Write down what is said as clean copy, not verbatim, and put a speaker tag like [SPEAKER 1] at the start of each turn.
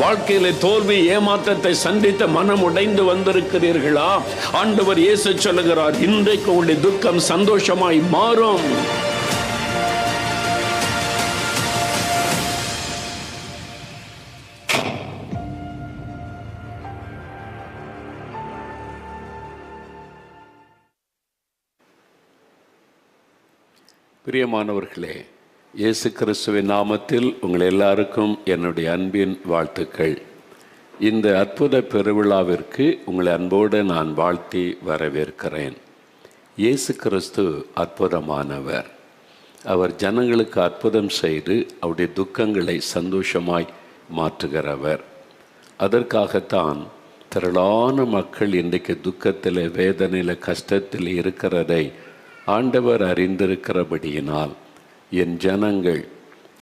[SPEAKER 1] வாழ்க்கையில தோல்வி ஏமாற்றத்தை சந்தித்த மனம் உடைந்து வந்திருக்கிறீர்களா? ஆண்டவர் இயேசு சொல்லுகிறார், இன்றைக்கு உங்களுடைய துக்கம் சந்தோஷமாய் மாறும். பிரியமானவர்களே, இயேசு கிறிஸ்துவின் நாமத்தில் உங்கள் எல்லாருக்கும் என்னுடைய அன்பின் வாழ்த்துக்கள். இந்த அற்புத பெருவிழாவிற்கு உங்களை அன்போடு நான் வாழ்த்தி வரவேற்கிறேன். இயேசு கிறிஸ்து அற்புதமானவர். அவர் ஜனங்களுக்கு அற்புதம் செய்து அவருடைய துக்கங்களை சந்தோஷமாய் மாற்றுகிறவர். அதற்காகத்தான் திரளான மக்கள் இன்றைக்கு துக்கத்தில், வேதனையில், கஷ்டத்தில் இருக்கிறதை ஆண்டவர் அறிந்திருக்கிறபடியினால், என் ஜனங்கள்